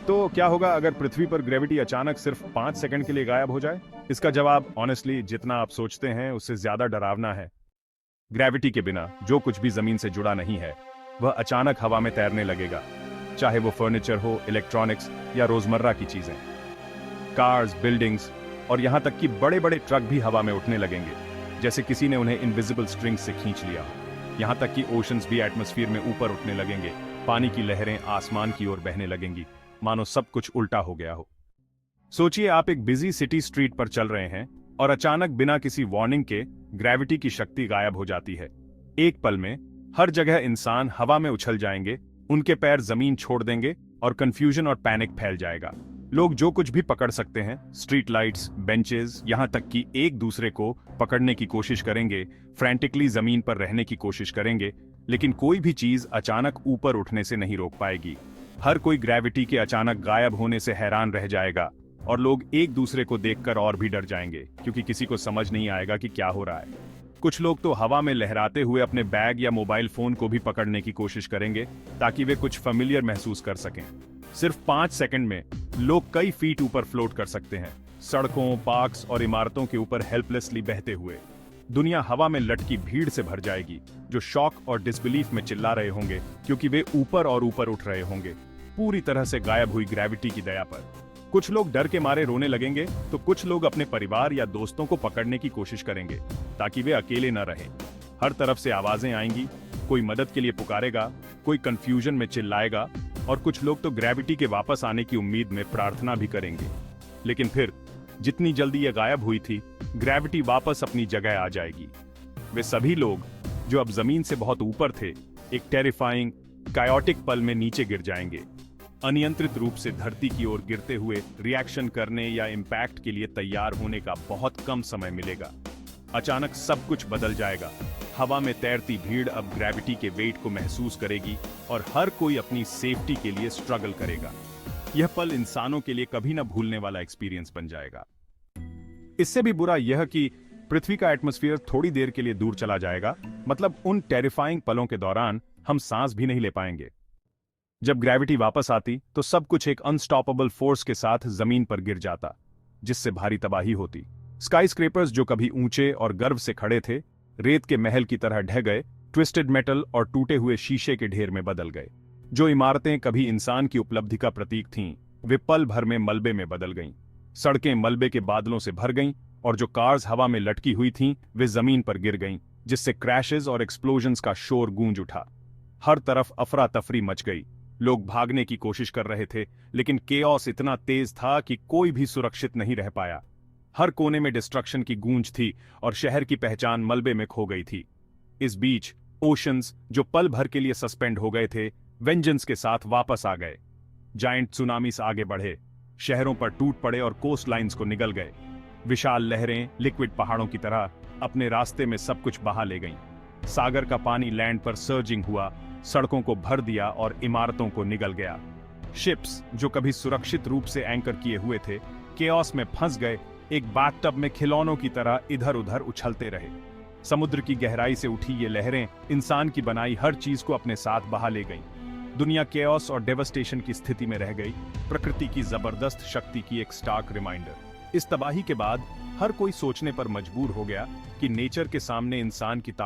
तो क्या होगा अगर पृथ्वी पर ग्रेविटी अचानक सिर्फ 5 सेकंड के लिए गायब हो जाए? इसका जवाब ऑनेस्टली जितना आप सोचते हैं उससे ज्यादा डरावना है। ग्रेविटी के बिना जो कुछ भी जमीन से जुड़ा नहीं है वह अचानक हवा में तैरने लगेगा, चाहे वो फर्नीचर हो, इलेक्ट्रॉनिक्स या रोजमर्रा की चीजें। कार्स, बिल्डिंग्स और यहां तक कि बड़े बड़े ट्रक भी हवा में उठने लगेंगे, जैसे किसी ने उन्हें इनविजिबल स्ट्रिंग से खींच लिया। यहां तक कि ओशंस भी एटमॉस्फेयर में ऊपर उठने लगेंगे, पानी की लहरें आसमान की ओर बहने लगेंगी, मानो सब कुछ उल्टा हो गया हो। सोचिए आप एक बिजी सिटी स्ट्रीट पर चल रहे हैं और अचानक बिना किसी वार्निंग के ग्रेविटी की शक्ति गायब हो जाती है। एक पल में हर जगह इंसान हवा में उछल जाएंगे, उनके पैर जमीन छोड़ देंगे और कंफ्यूजन और पैनिक फैल जाएगा। लोग जो कुछ भी पकड़ सकते हैं, स्ट्रीट लाइट्स, बेंचेस, यहां तक कि एक दूसरे को पकड़ने की कोशिश करेंगे, फ्रैंटिकली जमीन पर रहने की कोशिश करेंगे, लेकिन कोई भी चीज अचानक ऊपर उठने से नहीं रोक पाएगी। हर कोई ग्रेविटी के अचानक गायब होने से हैरान रह जाएगा और लोग एक दूसरे को देखकर और भी डर जाएंगे, क्योंकि किसी को समझ नहीं आएगा कि क्या हो रहा है। कुछ लोग तो हवा में लहराते हुए अपने बैग या मोबाइल फोन को भी पकड़ने की कोशिश करेंगे ताकि वे कुछ फेमिलियर महसूस कर सकें। सिर्फ 5 सेकंड में लोग कई फीट ऊपर फ्लोट कर सकते हैं, सड़कों, पार्क्स और इमारतों के ऊपर हेल्पलेसली बहते हुए। दुनिया हवा में लटकी भीड़ से भर जाएगी, जो शॉक और डिसबिलीफ में चिल्ला रहे होंगे क्योंकि वे ऊपर और ऊपर उठ रहे होंगे, पूरी तरह से गायब हुई ग्रेविटी की दया पर। कुछ लोग डर के मारे रोने लगेंगे, तो कुछ लोग अपने परिवार या दोस्तों को पकड़ने की कोशिश करेंगे ताकि वे अकेले न रहें। हर तरफ से आवाजें आएंगी, कोई मदद के लिए पुकारेगा, कोई कंफ्यूजन में चिल्लाएगा और कुछ लोग तो ग्रेविटी के वापस आने की उम्मीद में प्रार्थना भी करेंगे। लेकिन फिर जितनी जल्दी यह गायब हुई थी, ग्रेविटी वापस अपनी जगह आ जाएगी। वे सभी लोग जो अब जमीन से बहुत ऊपर थे, एक टेरिफाइंग, कायोटिक पल में नीचे गिर जाएंगे। अनियंत्रित रूप से धरती की ओर गिरते हुए रिएक्शन करने या इम्पैक्ट के लिए तैयार होने का बहुत कम समय मिलेगा। अचानक सब कुछ बदल जाएगा। हवा में तैरती भीड़ अब ग्रेविटी के वेट को महसूस करेगी और हर कोई अपनी सेफ्टी के लिए स्ट्रगल करेगा। यह पल इंसानों के लिए कभी न भूलने वाला एक्सपीरियंस बन जाएगा। इससे भी बुरा यह कि पृथ्वी का एटमॉस्फेयर थोड़ी देर के लिए दूर चला जाएगा, मतलब उन टेरिफाइंग पलों के दौरान हम सांस भी नहीं ले पाएंगे। जब ग्रेविटी वापस आती तो सब कुछ एक अनस्टॉपेबल फोर्स के साथ जमीन पर गिर जाता, जिससे भारी तबाही होती। स्काईस्क्रेपर्स जो कभी ऊंचे और गर्व से खड़े थे, रेत के महल की तरह ढह गए, ट्विस्टेड मेटल और टूटे हुए शीशे के ढेर में बदल गए। जो इमारतें कभी इंसान की उपलब्धि का प्रतीक थीं, वे पल भर में मलबे में बदल गईं। सड़कें मलबे के बादलों से भर गईं और जो कार्स हवा में लटकी हुई थीं, वे जमीन पर गिर गईं, जिससे क्रैशेस और एक्सप्लोजन्स का शोर गूंज उठा। हर तरफ अफरा तफरी मच गई। लोग भागने की कोशिश कर रहे थे, लेकिन केओस इतना तेज था कि कोई भी सुरक्षित नहीं रह पाया। हर कोने में डिस्ट्रक्शन की गूंज थी और शहर की पहचान मलबे में खो गई थी। इस बीच ओशंस, जो पल भर के लिए सस्पेंड हो गए थे, वेंजेंस के साथ वापस आ गए। जायंट सुनामीस आगे बढ़े, शहरों पर टूट पड़े और कोस्ट लाइन्स को निगल गए। विशाल लहरें लिक्विड पहाड़ों की तरह अपने रास्ते में सब कुछ बहा ले गईं। सागर का पानी लैंड पर सर्जिंग हुआ, सड़कों को भर दिया और इमारतों को निगल गया। शिप्स जो कभी सुरक्षित रूप से एंकर किए हुए थे, केओस में फंस गए, एक बाथटब में खिलौनों की तरह इधर उधर उछलते रहे। समुद्र की गहराई से उठी ये लहरें इंसान की बनाई हर चीज को अपने साथ बहा ले गईं। दुनिया केओस और डेवस्टेशन की स्थिति में रह गई, प्रकृति की जबरदस्त शक्ति की एक स्टार्क रिमाइंडर। इस तबाही के बाद हर कोई सोचने पर मजबूर हो गया कि नेचर के सामने इंसान की